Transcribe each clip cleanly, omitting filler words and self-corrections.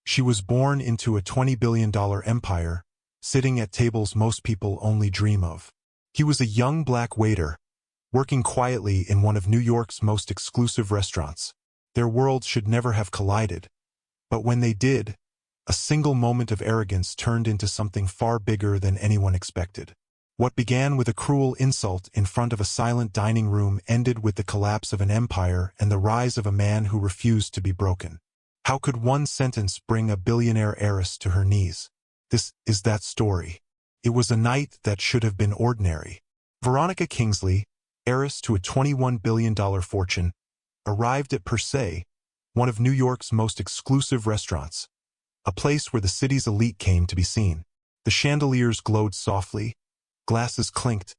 She was born into a $20 billion empire, sitting at tables most people only dream of. He was a young black waiter, working quietly in one of New York's most exclusive restaurants. Their worlds should never have collided, but when they did, a single moment of arrogance turned into something far bigger than anyone expected. What began with a cruel insult in front of a silent dining room ended with the collapse of an empire and the rise of a man who refused to be broken. How could one sentence bring a billionaire heiress to her knees? This is that story. It was a night that should have been ordinary. Veronica Kingsley, heiress to a $21 billion fortune, arrived at Per Se, one of New York's most exclusive restaurants, a place where the city's elite came to be seen. The chandeliers glowed softly, glasses clinked,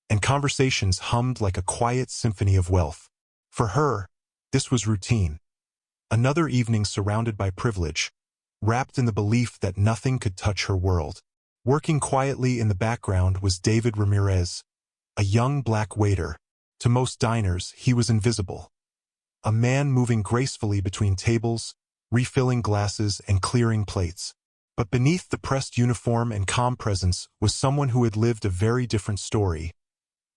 and conversations hummed like a quiet symphony of wealth. For her, this was routine. Another evening surrounded by privilege, wrapped in the belief that nothing could touch her world. Working quietly in the background was David Ramirez, a young black waiter. To most diners, he was invisible. A man moving gracefully between tables, refilling glasses and clearing plates. But beneath the pressed uniform and calm presence was someone who had lived a very different story,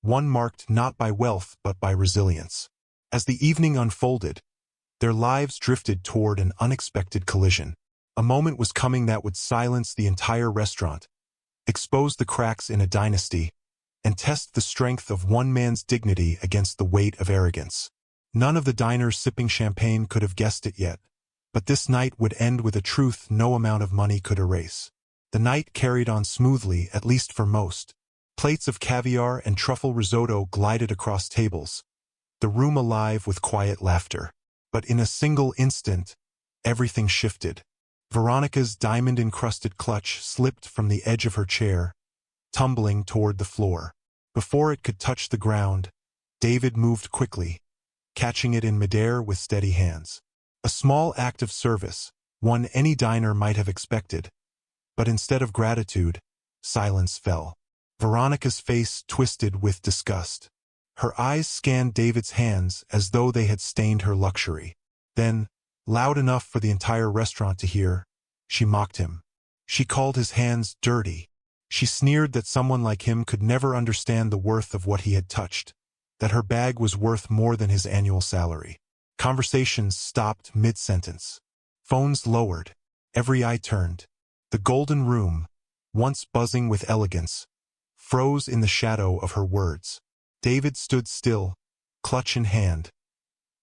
one marked not by wealth but by resilience. As the evening unfolded, their lives drifted toward an unexpected collision. A moment was coming that would silence the entire restaurant, expose the cracks in a dynasty, and test the strength of one man's dignity against the weight of arrogance. None of the diners sipping champagne could have guessed it yet, but this night would end with a truth no amount of money could erase. The night carried on smoothly, at least for most. Plates of caviar and truffle risotto glided across tables, the room alive with quiet laughter. But in a single instant, everything shifted. Veronica's diamond-encrusted clutch slipped from the edge of her chair, tumbling toward the floor. Before it could touch the ground, David moved quickly, catching it in midair with steady hands. A small act of service, one any diner might have expected. But instead of gratitude, silence fell. Veronica's face twisted with disgust. Her eyes scanned David's hands as though they had stained her luxury. Then, loud enough for the entire restaurant to hear, she mocked him. She called his hands dirty. She sneered that someone like him could never understand the worth of what he had touched, that her bag was worth more than his annual salary. Conversations stopped mid-sentence. Phones lowered. Every eye turned. The golden room, once buzzing with elegance, froze in the shadow of her words. David stood still, clutch in hand,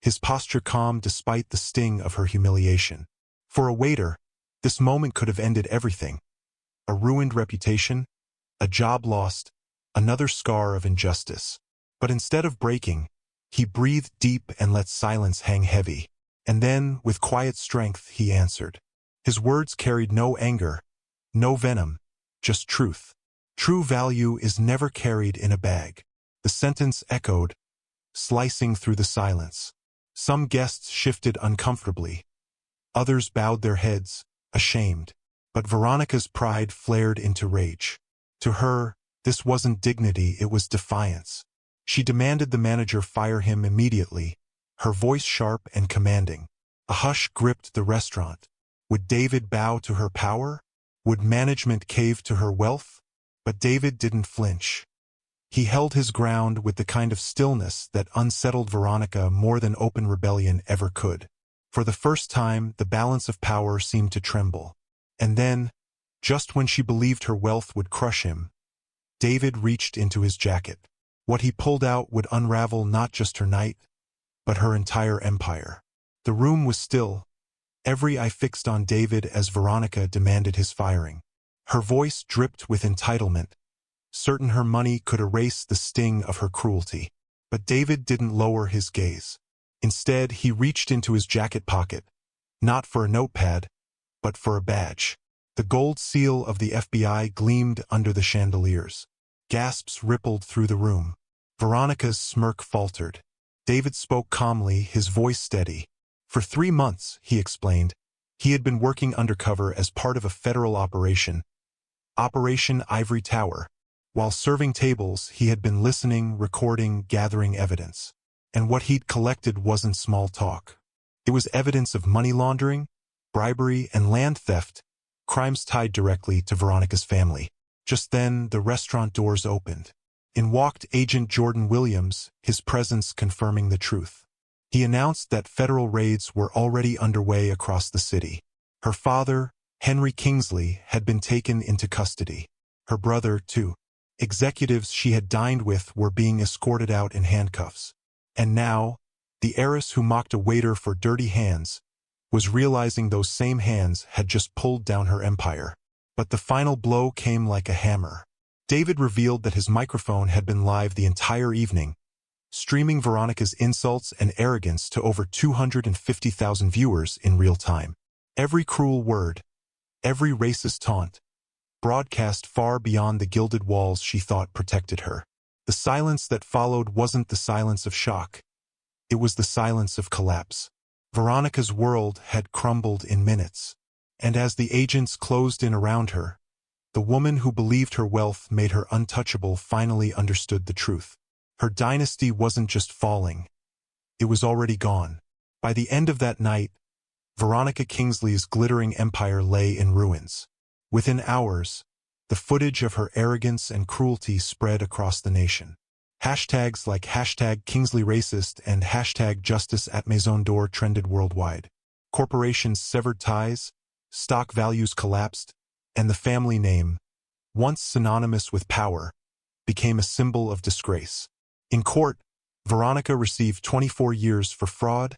his posture calm despite the sting of her humiliation. For a waiter, this moment could have ended everything. A ruined reputation, a job lost, another scar of injustice. But instead of breaking, he breathed deep and let silence hang heavy. And then, with quiet strength, he answered. His words carried no anger, no venom, just truth. True value is never carried in a bag. The sentence echoed, slicing through the silence. Some guests shifted uncomfortably. Others bowed their heads, ashamed. But Veronica's pride flared into rage. To her, this wasn't dignity, it was defiance. She demanded the manager fire him immediately, her voice sharp and commanding. A hush gripped the restaurant. Would David bow to her power? Would management cave to her wealth? But David didn't flinch. He held his ground with the kind of stillness that unsettled Veronica more than open rebellion ever could. For the first time, the balance of power seemed to tremble. And then, just when she believed her wealth would crush him, David reached into his jacket. What he pulled out would unravel not just her night, but her entire empire. The room was still, every eye fixed on David as Veronica demanded his firing. Her voice dripped with entitlement, certain her money could erase the sting of her cruelty. But David didn't lower his gaze. Instead, he reached into his jacket pocket, not for a notepad, but for a badge. The gold seal of the FBI gleamed under the chandeliers. Gasps rippled through the room. Veronica's smirk faltered. David spoke calmly, his voice steady. For 3 months, he explained, he had been working undercover as part of a federal operation, Operation Ivory Tower. While serving tables, he had been listening, recording, gathering evidence. And what he'd collected wasn't small talk. It was evidence of money laundering, bribery, and land theft, crimes tied directly to Veronica's family. Just then, the restaurant doors opened. In walked Agent Jordan Williams, his presence confirming the truth. He announced that federal raids were already underway across the city. Her father, Henry Kingsley, had been taken into custody. Her brother, too. Executives she had dined with were being escorted out in handcuffs. And now, the heiress who mocked a waiter for dirty hands was realizing those same hands had just pulled down her empire. But the final blow came like a hammer. David revealed that his microphone had been live the entire evening, streaming Veronica's insults and arrogance to over 250,000 viewers in real time. Every cruel word, every racist taunt, broadcast far beyond the gilded walls she thought protected her. The silence that followed wasn't the silence of shock. It was the silence of collapse. Veronica's world had crumbled in minutes. And as the agents closed in around her, the woman who believed her wealth made her untouchable finally understood the truth. Her dynasty wasn't just falling. It was already gone. By the end of that night, Veronica Kingsley's glittering empire lay in ruins. Within hours, the footage of her arrogance and cruelty spread across the nation. Hashtags like #KingsleyRacist and #JusticeAtMaison d'Or trended worldwide. Corporations severed ties, stock values collapsed, and the family name, once synonymous with power, became a symbol of disgrace. In court, Veronica received 24 years for fraud,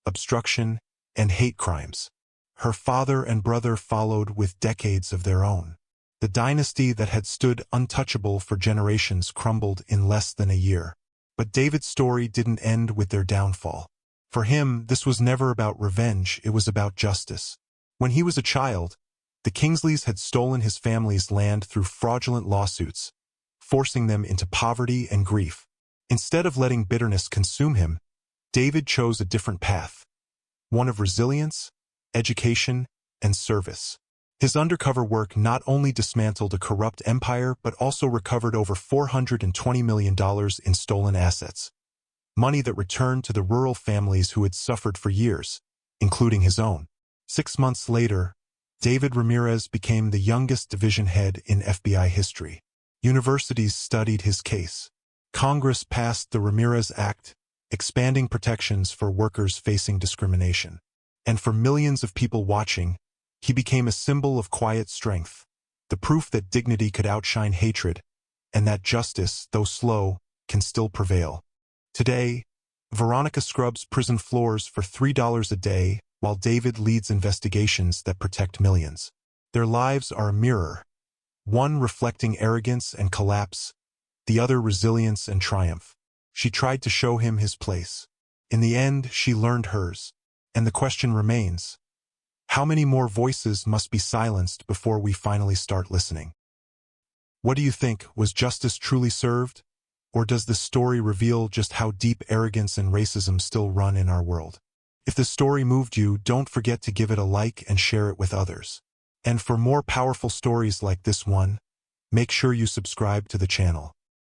obstruction, and hate crimes. Her father and brother followed with decades of their own. The dynasty that had stood untouchable for generations crumbled in less than a year. But David's story didn't end with their downfall. For him, this was never about revenge, it was about justice. When he was a child, the Kingsleys had stolen his family's land through fraudulent lawsuits, forcing them into poverty and grief. Instead of letting bitterness consume him, David chose a different path, one of resilience, education, and service. His undercover work not only dismantled a corrupt empire but also recovered over $420 million in stolen assets, money that returned to the rural families who had suffered for years, including his own. 6 months later, David Ramirez became the youngest division head in FBI history. Universities studied his case. Congress passed the Ramirez Act, expanding protections for workers facing discrimination. And for millions of people watching, he became a symbol of quiet strength, the proof that dignity could outshine hatred, and that justice, though slow, can still prevail. Today, Veronica scrubs prison floors for $3 a day, while David leads investigations that protect millions. Their lives are a mirror, one reflecting arrogance and collapse, the other resilience and triumph. She tried to show him his place. In the end, she learned hers. And the question remains, how many more voices must be silenced before we finally start listening? What do you think? Was justice truly served? Or does this story reveal just how deep arrogance and racism still run in our world? If the story moved you, don't forget to give it a like and share it with others. And for more powerful stories like this one, make sure you subscribe to the channel.